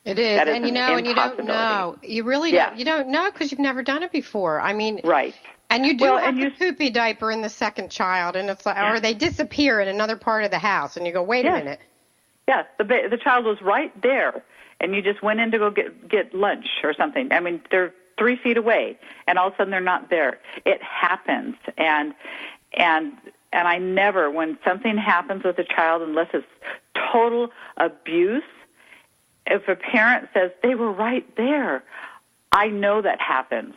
It is, and you know, and you don't know. You really don't. You don't know because you've never done it before. I mean, right. And you do have the poopy diaper in the second child, and it's like, or they disappear in another part of the house, and you go, wait a minute. Yes, the child was right there, and you just went in to go get lunch or something. I mean, they're 3 feet away, and all of a sudden they're not there. It happens, and I never, when something happens with a child, unless it's total abuse. If a parent says, they were right there, I know that happens.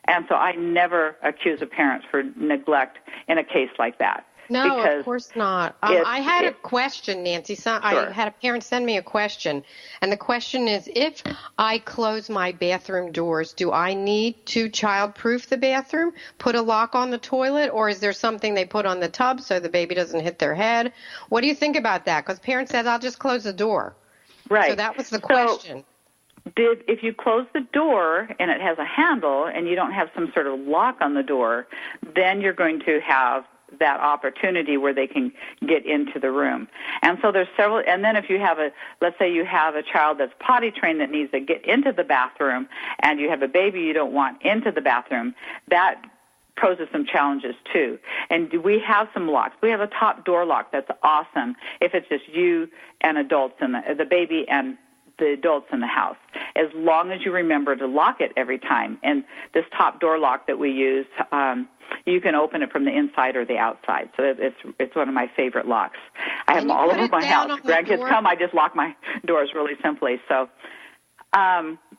And so I never accuse a parent for neglect in a case like that. No, of course not. I had a question, Nancy. I had a parent send me a question. And the question is, if I close my bathroom doors, do I need to childproof the bathroom, put a lock on the toilet, or is there something they put on the tub so the baby doesn't hit their head? What do you think about that? Because parents said, I'll just close the door. Right. So that was the question. If you close the door and it has a handle and you don't have some sort of lock on the door, then you're going to have that opportunity where they can get into the room. And so there's several, and then if you have let's say you have a child that's potty trained that needs to get into the bathroom and you have a baby you don't want into the bathroom, that poses some challenges too. And we have some locks. We have a top door lock that's awesome if it's just you and adults and the baby and the adults in the house, as long as you remember to lock it every time. And this top door lock that we use, you can open it from the inside or the outside. So it's one of my favorite locks. I have them all over my house. Grandkids come, I just lock my doors really simply. So,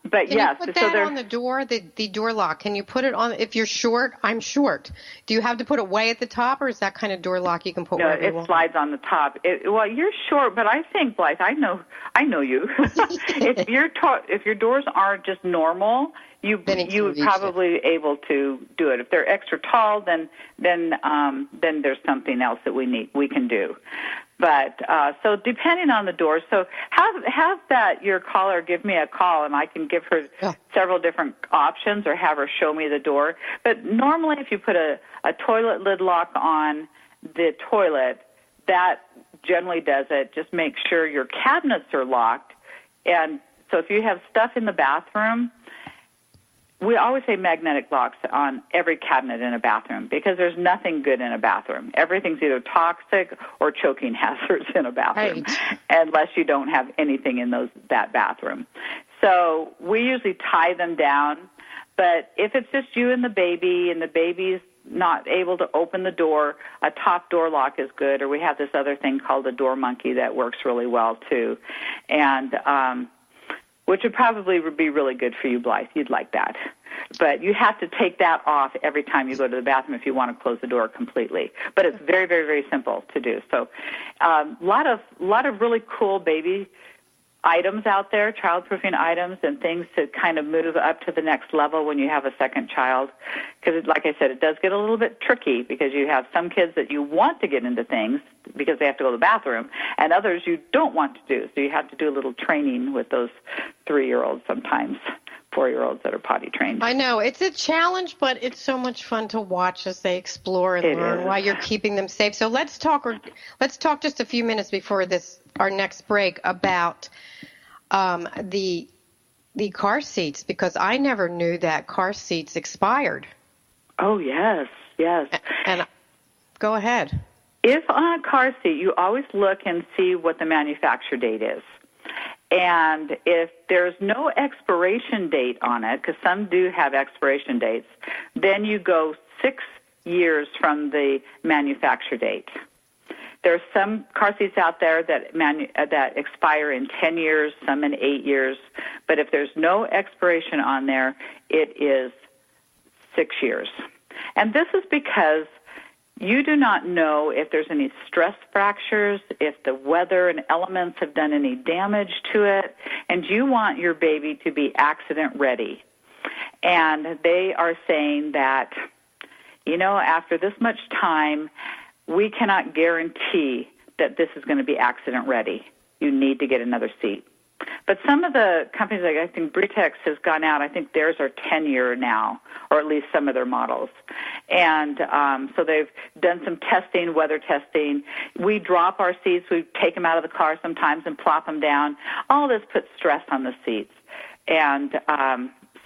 but can you put that on the door, the door lock? Can you put it on, if you're short, I'm short. Do you have to put it way at the top, or is that kind of door lock you can put wherever you want? No, it slides on the top. Well, you're short, but I think, Blythe, I know you. If your doors aren't just normal, you would probably able to do it. If they're extra tall, then there's something else that we can do. But so depending on the door, so have that your caller give me a call, and I can give her several different options, or have her show me the door. But normally, if you put a toilet lid lock on the toilet, that generally does it. Just make sure your cabinets are locked. And so if you have stuff in the bathroom, we always say magnetic locks on every cabinet in a bathroom, because there's nothing good in a bathroom. Everything's either toxic or choking hazards in a bathroom, unless you don't have anything in that bathroom. So we usually tie them down. But if it's just you and the baby's not able to open the door, a top door lock is good. Or we have this other thing called a door monkey that works really well too, and which would probably be really good for you, Blythe. You'd like that. But you have to take that off every time you go to the bathroom if you want to close the door completely. But it's very, very, very simple to do. So a lot of really cool baby items out there, childproofing items and things to kind of move up to the next level when you have a second child. Because, like I said, it does get a little bit tricky because you have some kids that you want to get into things because they have to go to the bathroom, and others you don't want to do. So you have to do a little training with those 3-year-olds sometimes. 4-year-olds that are potty trained. I know. It's a challenge, but it's so much fun to watch as they explore and learn while you're keeping them safe. So let's talk just a few minutes before our next break about the car seats, because I never knew that car seats expired. Oh, yes. And go ahead. If on a car seat, you always look and see what the manufacture date is. And if there's no expiration date on it, because some do have expiration dates, then you go 6 years from the manufacture date. There's some car seats out there that expire in 10 years, some in 8 years. But if there's no expiration on there, it is 6 years. And this is because you do not know if there's any stress fractures, if the weather and elements have done any damage to it, and you want your baby to be accident ready. And they are saying that, after this much time, we cannot guarantee that this is going to be accident ready. You need to get another seat. But some of the companies, like I think Britex has gone out, I think theirs are 10-year now, or at least some of their models. And so they've done some testing, weather testing. We drop our seats. We take them out of the car sometimes and plop them down. All this puts stress on the seats. And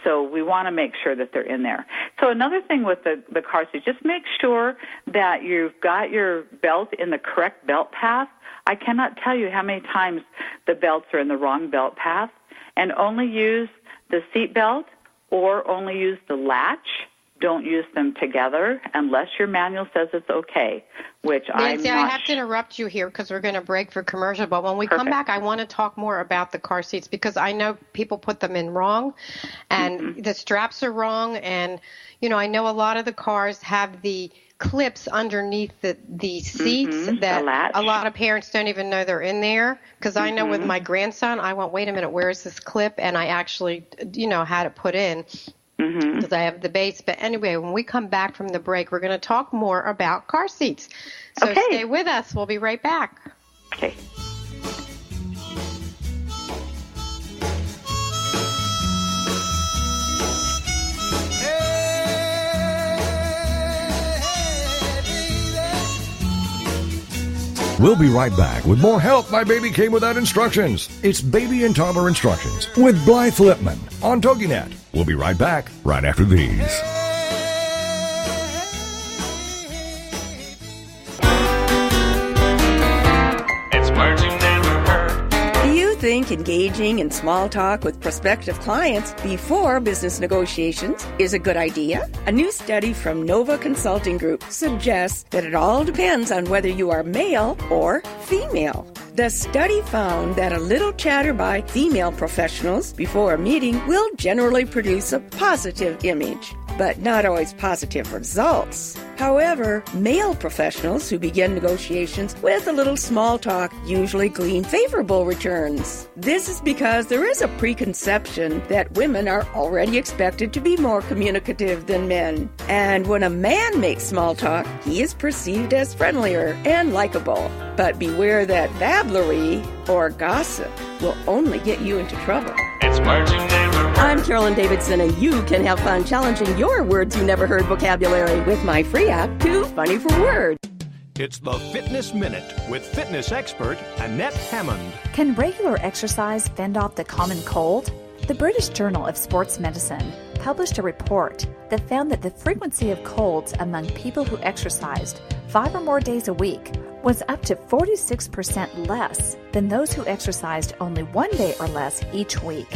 so we want to make sure that they're in there. So another thing with the car seat, just make sure that you've got your belt in the correct belt path. I cannot tell you how many times the belts are in the wrong belt path, and only use the seat belt or only use the latch. Don't use them together unless your manual says it's okay, which Nancy, I have to interrupt you here because we're going to break for commercial, but when we come back, I want to talk more about the car seats because I know people put them in wrong and the straps are wrong, and, I know a lot of the cars have the clips underneath the seats that a lot of parents don't even know they're in there, because I know with my grandson, I went, wait a minute, where is this clip? And I actually, had it put in. Because I have the base. But anyway, when we come back from the break, we're going to talk more about car seats. So stay with us. We'll be right back. Okay. We'll be right back with more Help My Baby Came Without Instructions. It's Baby and Toddler Instructions with Blythe Lipman on TogiNet. We'll be right back right after these. It's words you never heard. Do you think engaging in small talk with prospective clients before business negotiations is a good idea? A new study from Nova Consulting Group suggests that it all depends on whether you are male or female. The study found that a little chatter by female professionals before a meeting will generally produce a positive image, but not always positive results. However, male professionals who begin negotiations with a little small talk usually glean favorable returns. This is because there is a preconception that women are already expected to be more communicative than men. And when a man makes small talk, he is perceived as friendlier and likable. But beware that babblery or gossip will only get you into trouble. It's words you never heard. I'm Carolyn Davidson, and you can have fun challenging your words you never heard vocabulary with my free app, Too Funny for Words. It's the Fitness Minute with fitness expert Annette Hammond. Can regular exercise fend off the common cold? The British Journal of Sports Medicine published a report that found that the frequency of colds among people who exercised 5 or more days a week was up to 46% less than those who exercised only 1 day or less each week.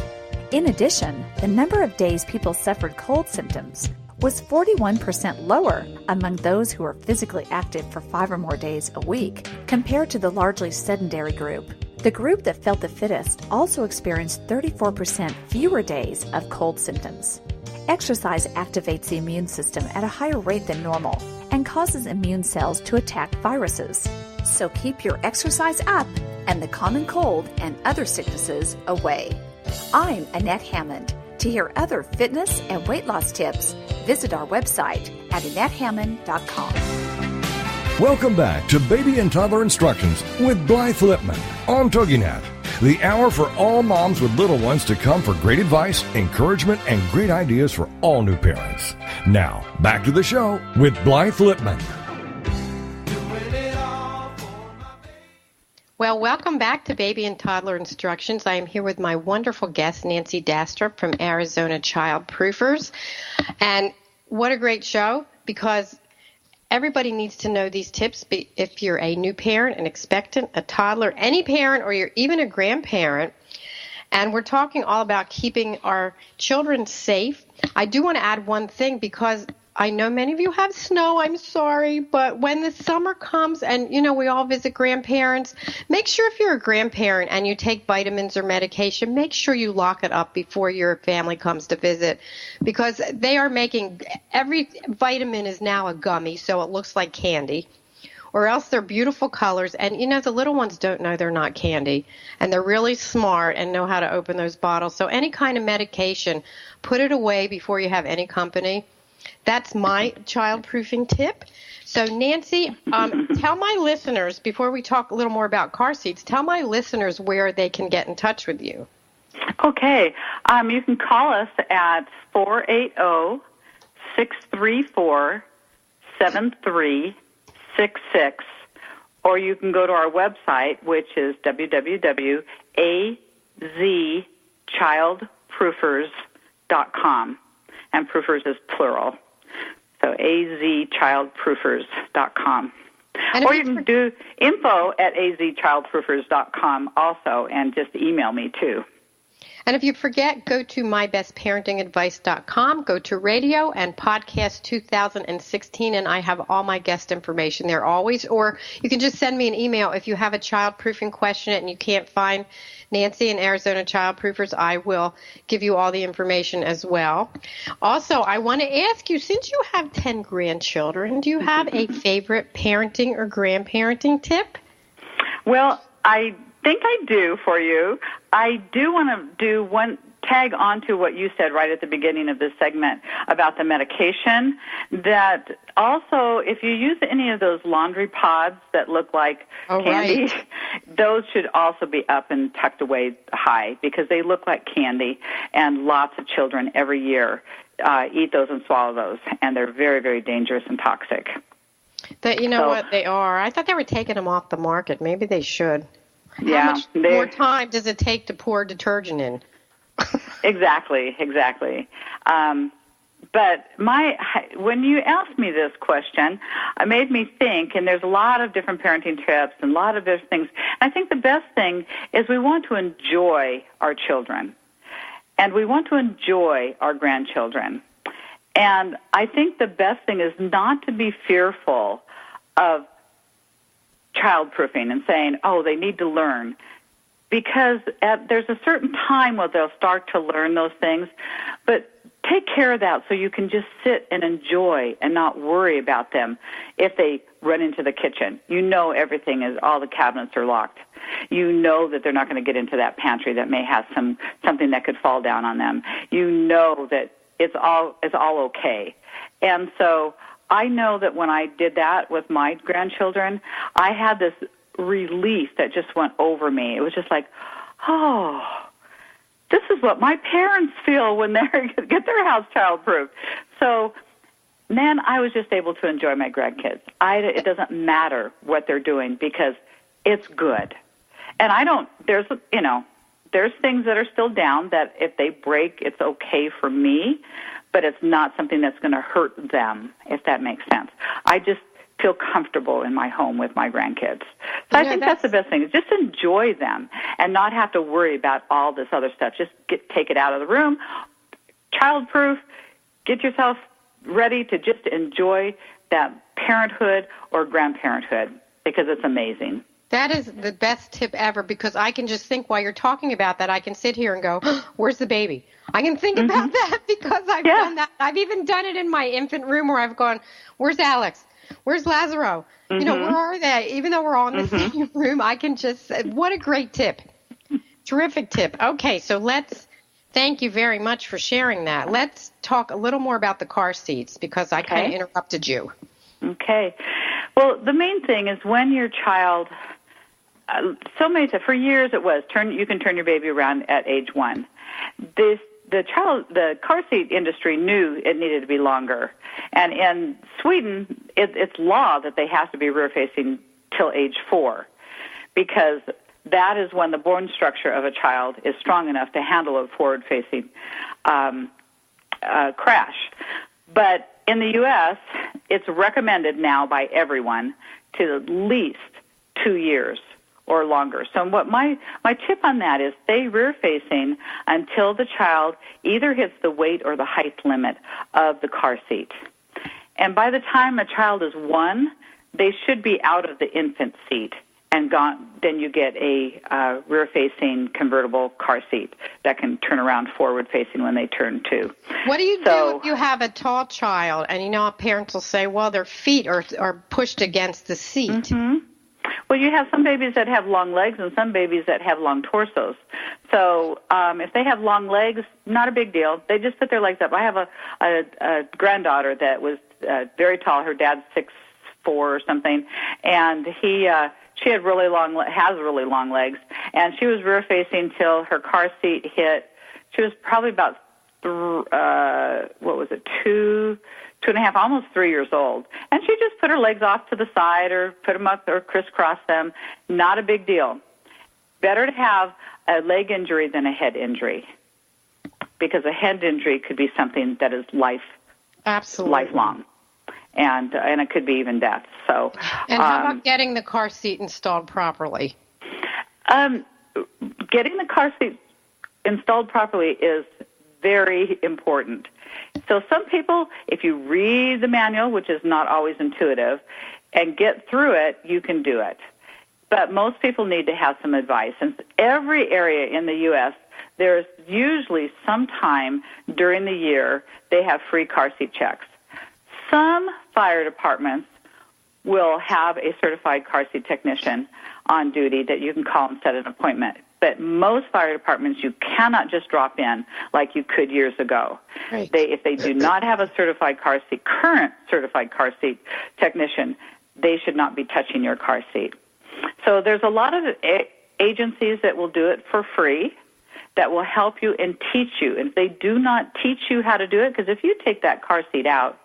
In addition, the number of days people suffered cold symptoms was 41% lower among those who were physically active for 5 or more days a week compared to the largely sedentary group. The group that felt the fittest also experienced 34% fewer days of cold symptoms. Exercise activates the immune system at a higher rate than normal and causes immune cells to attack viruses. So keep your exercise up and the common cold and other sicknesses away. I'm Annette Hammond. To hear other fitness and weight loss tips, visit our website at AnnetteHammond.com. Welcome back to Baby and Toddler Instructions with Blythe Lipman on TogiNet, the hour for all moms with little ones to come for great advice, encouragement, and great ideas for all new parents. Now, back to the show with Blythe Lipman. Well, welcome back to Baby and Toddler Instructions. I am here with my wonderful guest, Nancy Dastrup from Arizona Childproofers. And what a great show, because everybody needs to know these tips. If you're a new parent, an expectant, a toddler, any parent, or you're even a grandparent. And we're talking all about keeping our children safe. I do want to add one thing, because I know many of you have snow, I'm sorry, but when the summer comes and, we all visit grandparents, make sure if you're a grandparent and you take vitamins or medication, make sure you lock it up before your family comes to visit, because they are making, every vitamin is now a gummy, so it looks like candy, or else they're beautiful colors, and, the little ones don't know they're not candy, and they're really smart and know how to open those bottles. So any kind of medication, put it away before you have any company. That's my childproofing tip. So, Nancy, tell my listeners, before we talk a little more about car seats, tell my listeners where they can get in touch with you. Okay. You can call us at 480-634-7366, or you can go to our website, which is www.azchildproofers.com. And proofers is plural. So azchildproofers.com. Or you can do info@azchildproofers.com also, and just email me too. And if you forget, go to mybestparentingadvice.com, go to radio and podcast 2016, and I have all my guest information there always. Or you can just send me an email if you have a childproofing question and you can't find Nancy and Arizona Childproofers. I will give you all the information as well. Also, I want to ask you, since you have 10 grandchildren, do you have a favorite parenting or grandparenting tip? Well, I think I do for you. I do want to do one tag on to what you said right at the beginning of this segment about the medication, that also if you use any of those laundry pods that look like candy, right, those should also be up and tucked away high, because they look like candy, and lots of children every year eat those and swallow those, and they're very, very dangerous and toxic. What they are. I thought they were taking them off the market. Maybe they should. Yeah, how much more time does it take to pour detergent in? Exactly. But when you asked me this question, it made me think, and there's a lot of different parenting tips and a lot of different things. I think the best thing is we want to enjoy our children, and we want to enjoy our grandchildren. And I think the best thing is not to be fearful of childproofing and saying, they need to learn. Because there's a certain time where they'll start to learn those things, but take care of that so you can just sit and enjoy and not worry about them if they run into the kitchen. Everything is, all the cabinets are locked. That they're not going to get into that pantry that may have something that could fall down on them. That it's all okay. And so I know that when I did that with my grandchildren, I had this relief that just went over me. It was just like, this is what my parents feel when they get their house childproof. So then I was just able to enjoy my grandkids. It doesn't matter what they're doing, because it's good. And there's things that are still down that if they break, it's okay for me, but it's not something that's going to hurt them, if that makes sense. I just feel comfortable in my home with my grandkids. So I think that's the best thing, is just enjoy them and not have to worry about all this other stuff. Just take it out of the room, childproof, get yourself ready to just enjoy that parenthood or grandparenthood, because it's amazing. That is the best tip ever, because I can just think while you're talking about that, I can sit here and go, where's the baby? I can think about that because I've done that. I've even done it in my infant room where I've gone, where's Alex? Where's Lazaro? You know, where are they? Even though we're all in the same room, I can just, what a great tip. Terrific tip. Okay, so thank you very much for sharing that. Let's talk a little more about the car seats because I kind of interrupted you. Okay. Well, the main thing is when your child, for years it was, you can turn your baby around at age 1. The car seat industry knew it needed to be longer. And in Sweden, it's law that they have to be rear-facing till age 4 because that is when the bone structure of a child is strong enough to handle a forward-facing crash. But in the U.S., it's recommended now by everyone to at least 2 years or longer. So what my tip on that is stay rear-facing until the child either hits the weight or the height limit of the car seat. And by the time a child is 1, they should be out of the infant seat and gone. Then you get a rear-facing convertible car seat that can turn around forward-facing when they turn 2. What do you do if you have a tall child and, parents will say, well, their feet are pushed against the seat? Mm-hmm. Well, you have some babies that have long legs and some babies that have long torsos. So if they have long legs, not a big deal. They just put their legs up. I have a granddaughter that was very tall. Her dad's 6'4" or something, and she has really long legs, and she was rear facing till her car seat hit. She was probably about 2.5, almost 3 years old, and she just put her legs off to the side or put them up or crisscross them. Not a big deal. Better to have a leg injury than a head injury, because a head injury could be something that is lifelong. And it could be even death. So, and how about getting the car seat installed properly? Getting the car seat installed properly is very important. So some people, if you read the manual, which is not always intuitive, and get through it, you can do it. But most people need to have some advice. And every area in the U.S., there's usually some time during the year they have free car seat checks. Some fire departments will have a certified car seat technician on duty that you can call and set an appointment. But most fire departments, you cannot just drop in like you could years ago. Right. If they do not have a current certified car seat technician, they should not be touching your car seat. So there's a lot of agencies that will do it for free, that will help you and teach you. And if they do not teach you how to do it, because if you take that car seat out,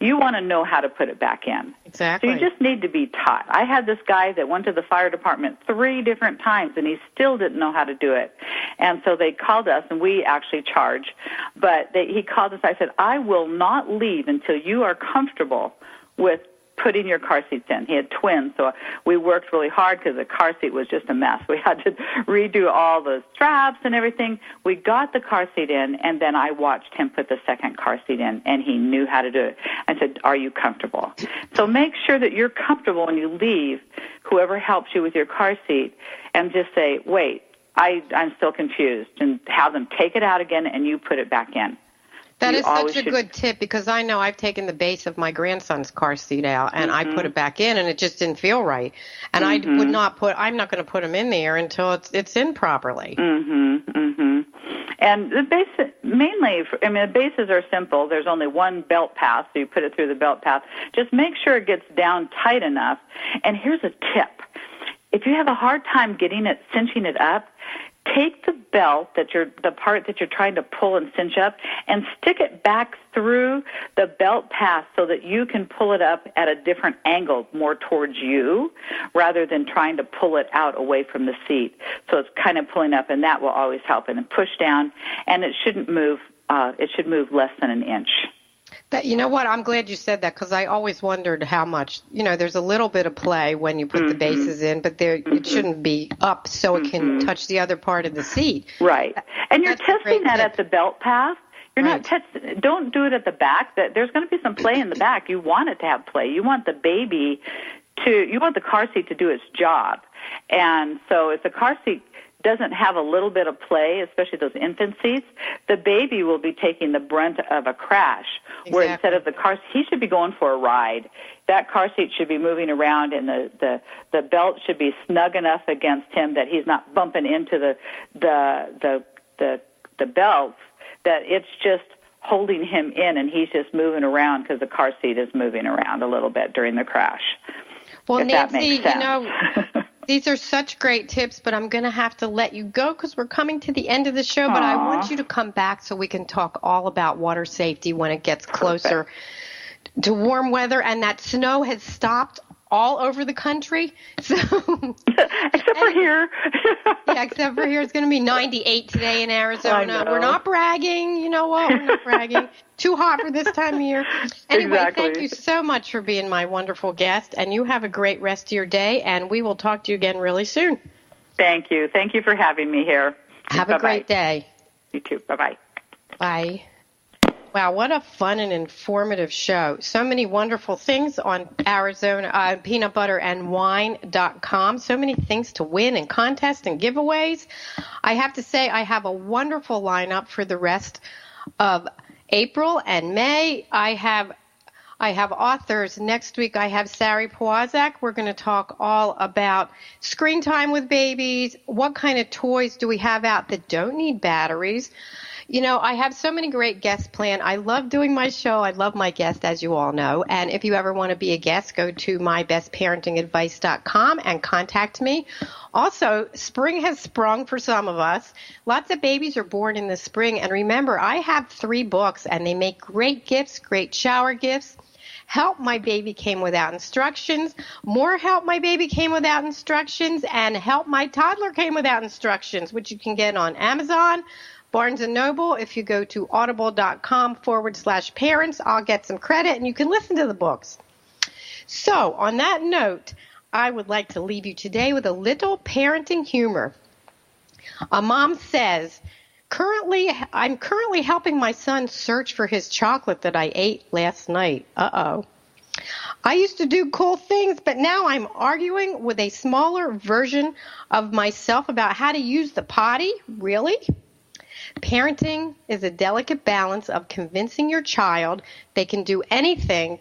you want to know how to put it back in. Exactly. So you just need to be taught. I had this guy that went to the fire department 3 different times, and he still didn't know how to do it. And so they called us, and we actually charge. But he called us. I said, I will not leave until you are comfortable with putting your car seats in. He had twins, so we worked really hard because the car seat was just a mess. We had to redo all the straps and everything. We got the car seat in, and then I watched him put the second car seat in, and he knew how to do it. I said, are you comfortable? So make sure that you're comfortable when you leave, whoever helps you with your car seat, and just say, wait, I'm still confused, and have them take it out again, and you put it back in. That is such a good tip, because I know I've taken the base of my grandson's car seat out and I put it back in, and it just didn't feel right. And I'm not going to put him in there until it's in properly. And the base, the bases are simple. There's only one belt path, so you put it through the belt path. Just make sure it gets down tight enough. And here's a tip. If you have a hard time cinching it up, take the belt, the part that you're trying to pull and cinch up, and stick it back through the belt path so that you can pull it up at a different angle, more towards you, rather than trying to pull it out away from the seat. So it's kind of pulling up, and that will always help. And then push down, and it shouldn't move. It should move less than an inch. You know what? I'm glad you said that, because I always wondered how much, there's a little bit of play when you put the bases in, but it shouldn't be up so it can touch the other part of the seat. Right. And you're testing that at the belt path. You're not don't do it at the back. There's going to be some play in the back. You want it to have play. You want the car seat to do its job. And so if the car seat doesn't have a little bit of play, especially those infant seats, the baby will be taking the brunt of a crash. Exactly. Where instead of the car, he should be going for a ride. That car seat should be moving around, and the belt should be snug enough against him that he's not bumping into the belts, that it's just holding him in, and he's just moving around because the car seat is moving around a little bit during the crash. Well, Nancy, these are such great tips, but I'm going to have to let you go because we're coming to the end of the show. But I want you to come back so we can talk all about water safety when it gets closer to warm weather, and that snow has stopped all over the country. So except for here. Yeah, except for here. It's going to be 98 today in Arizona. We're not bragging. You know what? We're not bragging. Too hot for this time of year. Anyway, Thank you so much for being my wonderful guest, and you have a great rest of your day, and we will talk to you again really soon. Thank you. Thank you for having me here. Have a great day. You too. Bye-bye. Bye. Wow, what a fun and informative show. So many wonderful things on Arizona, peanutbutterandwine.com. So many things to win and contests and giveaways. I have to say I have a wonderful lineup for the rest of April and May. I have authors. Next week I have Sari Pawazak. We're going to talk all about screen time with babies. What kind of toys do we have out that don't need batteries? You know, I have so many great guests planned. I love doing my show. I love my guests, as you all know. And if you ever want to be a guest, go to mybestparentingadvice.com and contact me. Also, spring has sprung for some of us. Lots of babies are born in the spring. And remember, I have 3 books, and they make great gifts, great shower gifts. Help My Baby Came Without Instructions, More Help My Baby Came Without Instructions, and Help My Toddler Came Without Instructions, which you can get on Amazon, Barnes & Noble. If you go to audible.com/parents, I'll get some credit, and you can listen to the books. So, on that note, I would like to leave you today with a little parenting humor. A mom says, I'm currently helping my son search for his chocolate that I ate last night. Uh-oh. I used to do cool things, but now I'm arguing with a smaller version of myself about how to use the potty? Really? Parenting is a delicate balance of convincing your child they can do anything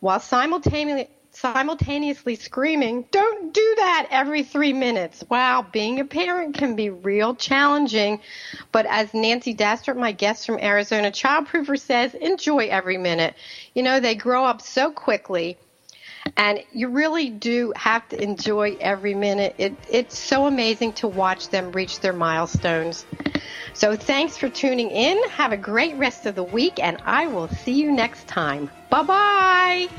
while simultaneously screaming, "Don't do that," every 3 minutes. Wow, being a parent can be real challenging. But as Nancy Dastrup, my guest from Arizona Childproofers, says, enjoy every minute. You know, they grow up so quickly, and you really do have to enjoy every minute. It's so amazing to watch them reach their milestones. So thanks for tuning in. Have a great rest of the week, and I will see you next time. Bye-bye.